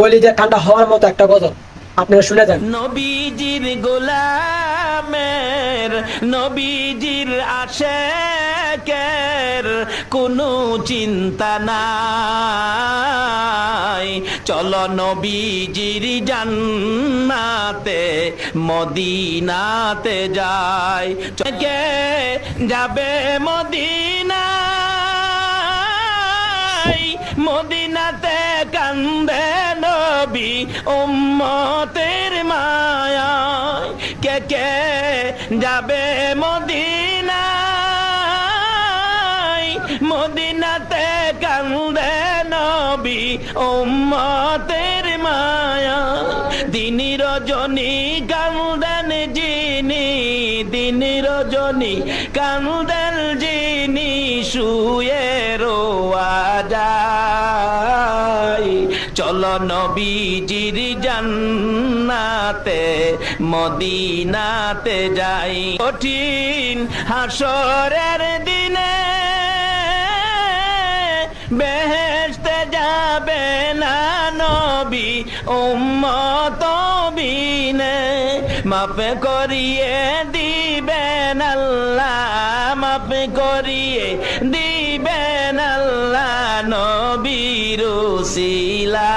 কলিজার ঠান্ডা হওয়ার মতো একটা গজল, আপনারা শুনে যান। নবীজির গোলামের, নবীজির আশেকের কোনো চিন্তা নাই। চলো নবীজির জান্নাতে মদিনাতে যাই। কে যাবে মদিনা, মদিনাতে কান্দে নবী উম্মতের মায়ায়। কে কে যাবে মদিনায়, মদিনাতে কান্দে নবী উম্মতের মায়ায়। দিন রজনী কান্দেন যিনি, দিন রজনী কান্দেন যিনি, শুয়ে রোয়া যায়। চলো নবীজির জান্নাতে মদিনাতে যাই। কঠিন হাসরের দিনে বেহেশতে যাবে না নবী উম্মত বিনে। মাফ করিয়ে দিবেন আল্লাহ, মাফ করিয়ে দিবেন আল্লাহ নবীর উসিলা।